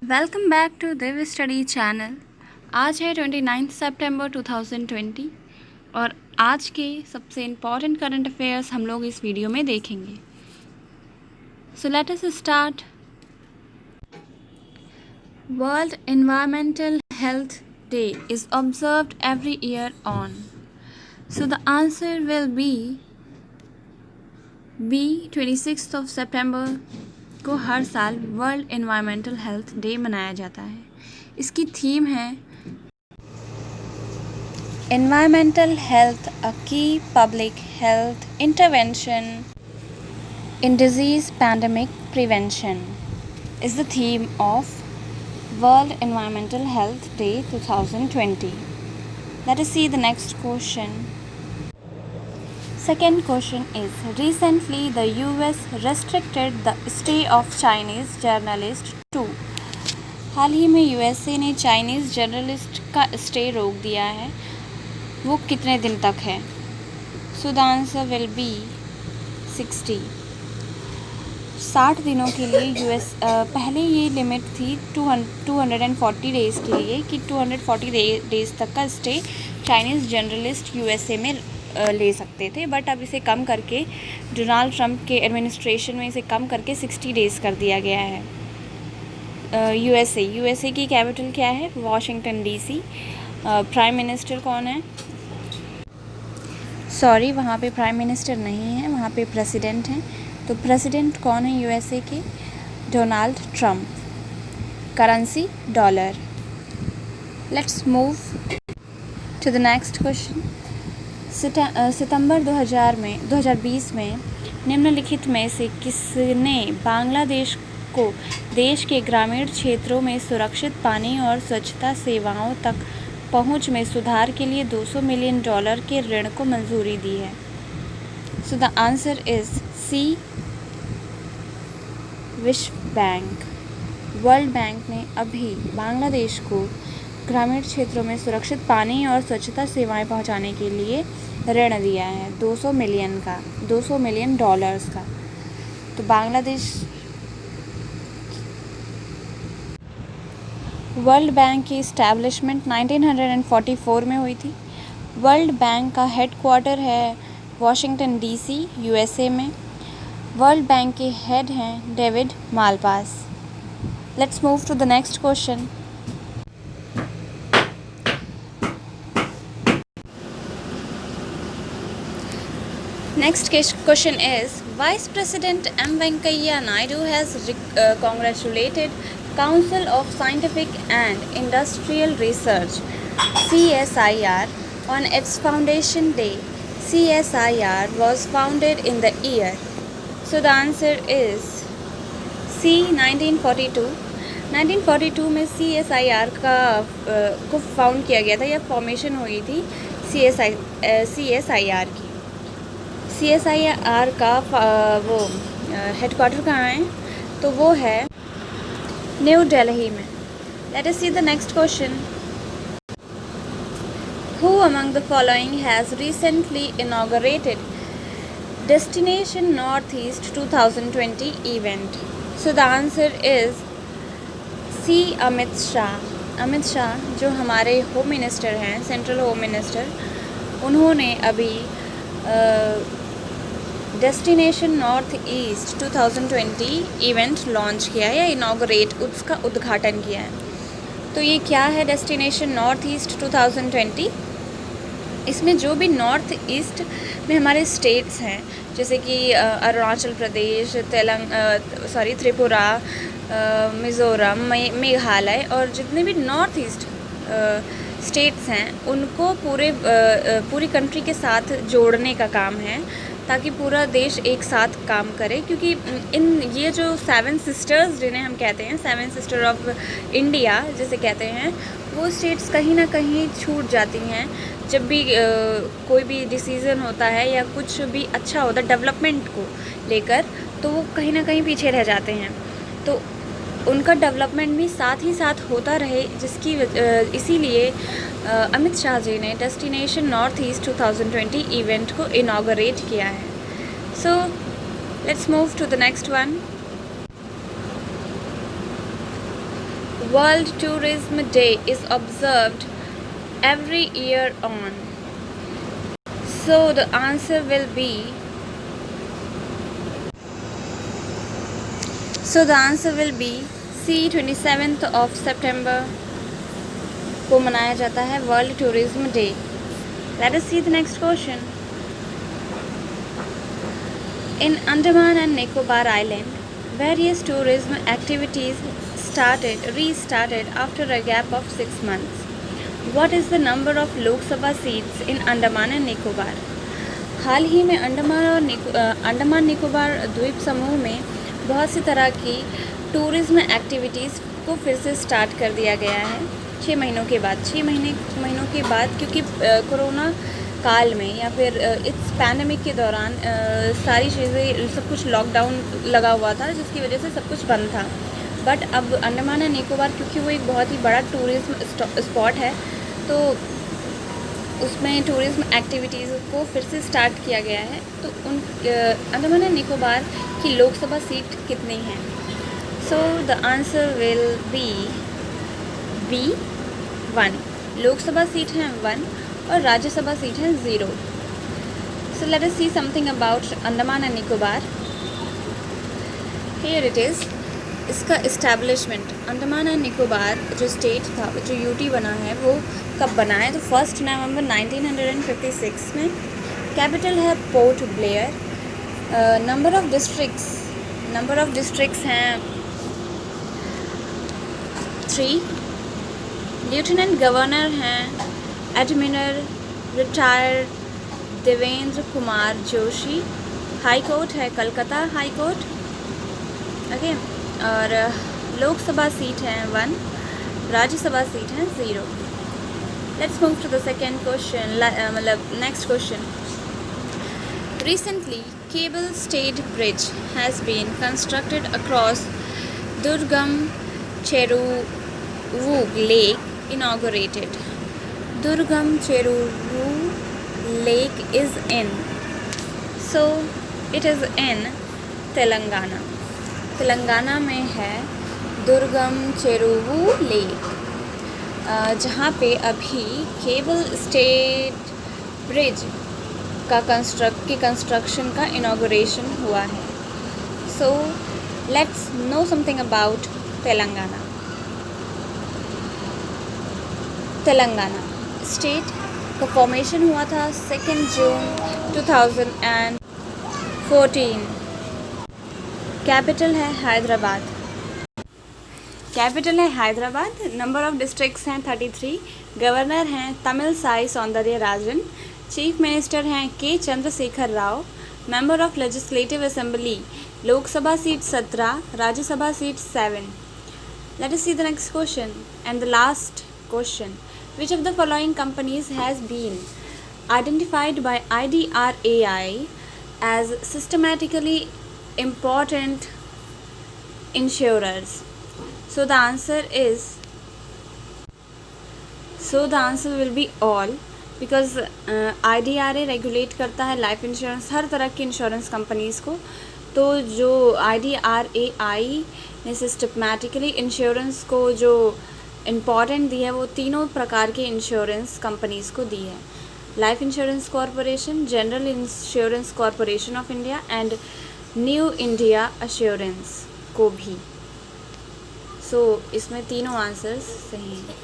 Welcome back to Divya study channel. आज है 29 सितंबर 2020 और आज के सबसे इम्पॉर्टेंट करंट अफेयर्स हम लोग इस वीडियो में देखेंगे। So let us start. World environmental health day is observed every year on. So the answer will be 26 of सितंबर को हर साल वर्ल्ड एनवायरमेंटल हेल्थ डे मनाया जाता है। इसकी थीम है एनवायरमेंटल हेल्थ, अ की public health intervention in disease pandemic prevention is the theme of World Environmental Health Day 2020. Let us see the next question. Second question is, recently the US restricted the stay of Chinese journalists to. हाल ही में USA ने Chinese journalist का stay रोक दिया है। वो कितने दिन तक है? So the answer will B 60 दिनों के लिए पहले ये लिमिट थी 240 डेज़ के लिए कि 240 डेज़ तक का स्टे चाइनीज़ जर्नलिस्ट यूएसए में ले सकते थे, बट अब इसे कम करके डोनाल्ड ट्रंप के एडमिनिस्ट्रेशन में इसे कम करके 60 डेज़ कर दिया गया है। यूएसए की कैपिटल क्या है? Washington DC. प्राइम मिनिस्टर कौन है? सॉरी, वहाँ पे प्राइम मिनिस्टर नहीं है, वहाँ पे प्रेसिडेंट हैं। तो प्रेसिडेंट कौन है यूएसए के? Donald Trump. Currency dollar. Let's move to the next question. सितंबर 2020 में निम्नलिखित में से किसने बांग्लादेश को देश के ग्रामीण क्षेत्रों में सुरक्षित पानी और स्वच्छता सेवाओं तक पहुंच में सुधार के लिए $200 मिलियन के ऋण को मंजूरी दी है? So the answer is C, विश्व बैंक। वर्ल्ड बैंक ने अभी बांग्लादेश को ग्रामीण क्षेत्रों में सुरक्षित पानी और स्वच्छता सेवाएं पहुंचाने के लिए ऋण दिया है 200 मिलियन डॉलर्स का। तो बांग्लादेश वर्ल्ड बैंक की इस्टेब्लिशमेंट 1944 में हुई थी। वर्ल्ड बैंक का हेडक्वार्टर है वॉशिंगटन डीसी, यूएसए में। वर्ल्ड बैंक के हेड हैं David Malpass. Let's move to the next question. Next question is, Vice President M. Venkaiah Naidu has congratulated Council of Scientific and Industrial Research (CSIR) on its foundation day. CSIR was founded in the year. So the answer is C, 1942. 1942 में CSIR को found किया गया था या formation हुई थी CSIR की। CSIR का वो हेडक्वार्टर कहाँ है? तो वो है न्यू दिल्ली में। Late us see the next question. Who among the following has recently inaugurated Destination Northeast 2020 event? So the answer is C, Amit Shah. Amit Shah जो हमारे होम मिनिस्टर हैं, सेंट्रल होम मिनिस्टर, उन्होंने अभी destination north east 2020 event launch किया है या inaugurate, उसका उद्घाटन किया है। तो ये क्या है डेस्टिनेशन नॉर्थ ईस्ट 2020? इसमें जो भी नॉर्थ ईस्ट में हमारे स्टेट्स हैं, जैसे कि अरुणाचल प्रदेश, त्रिपुरा, मिज़ोरम, मेघालय और जितने भी नॉर्थ ईस्ट स्टेट्स हैं, उनको पूरी कंट्री के साथ जोड़ने का काम है ताकि पूरा देश एक साथ काम करे। क्योंकि ये जो 7 सिस्टर्स जिन्हें हम कहते हैं, 7 सिस्टर ऑफ इंडिया जिसे कहते हैं, वो स्टेट्स कहीं ना कहीं छूट जाती हैं जब भी कोई भी डिसीज़न होता है या कुछ भी अच्छा होता है डेवलपमेंट को लेकर, तो वो कहीं ना कहीं पीछे रह जाते हैं। तो उनका डेवलपमेंट भी साथ ही साथ होता रहे, इसीलिए अमित शाह जी ने डेस्टिनेशन नॉर्थ ईस्ट 2020 इवेंट को इनॉग्रेट किया है। So let's move to the next one. World Tourism Day is observed every year on. So the answer will be C, 27th of September को मनाया जाता है world tourism day. Let us see the next question. In Andaman and Nicobar Island, various tourism activities restarted after a gap of 6 months. What is the number of Lok Sabha seats in Andaman and Nicobar? हाल ही में अंडमान निकोबार द्वीप समूह में बहुत सी तरह की tourism activities को फिर से स्टार्ट कर दिया गया है 6 महीनों के बाद, क्योंकि कोरोना काल में या फिर इस पैंडेमिक के दौरान सारी चीज़ें सब कुछ लॉकडाउन लगा हुआ था, जिसकी वजह से सब कुछ बंद था. बट अब अंडमान एंड निकोबार, क्योंकि वो एक बहुत ही बड़ा टूरिज़्म स्पॉट है, तो उसमें टूरिज़्म एक्टिविटीज़ को फिर से स्टार्ट किया गया है. तो उन अंडमान एंड निकोबार की लोकसभा सीट कितनी हैं? सो the answer will B 1. Lok Sabha seat हैं 1 और राज्यसभा सीट हैं 0. सो let us see something about Andaman and Nicobar. Here it is. इसका इस्टेब्लिशमेंट, अंडमान एंड निकोबार जो स्टेट था, जो यूटी बना है, वो कब बना है? तो 1 नवंबर 1956 में. कैपिटल है port Blair. Number of districts हैं 3. लेफ्टिनेंट गवर्नर हैं admiral retired Devendra Kumar Joshi. High court है कलकत्ता हाई कोर्ट. ओके. और लोकसभा सीट हैं 1, राज्यसभा सीट हैं 0. Let's move to the second question, मतलब next question. Recently, cable stayed bridge has been constructed across Durgam Cheruvu Lake inaugurated. Durgam Cheruvu Lake is in. So, it is in Telangana. Telangana में है दुर्गम चेरुवू lake, जहाँ पे अभी cable stayed bridge का construction का inauguration हुआ है. So let's know something about Telangana. Telangana state का फॉर्मेशन हुआ था 2 जून 2014. कैपिटल है हैदराबाद. नंबर ऑफ डिस्ट्रिक्ट्स हैं 33. गवर्नर हैं तमिल साई सौंदर्य राजन. चीफ मिनिस्टर हैं K Chandrashekar Rao. Member of legislative assembly, Lok Sabha seat 17, Rajya Sabha seat 7. Let us see the next question and the last question. Which of the following companies has been identified by IDRAI as systematically important insurers? So the answer will be all, because IDRA regulate करता है life insurance, हर तरह की insurance companies को. तो जो IDRAI ने systematically insurance को जो इम्पॉर्टेंट दी है, वो तीनों प्रकार के इंश्योरेंस कंपनीज़ को दी है. Life insurance corporation, general insurance corporation of India and new India assurance को भी. सो इसमें तीनों आंसर्स सही हैं.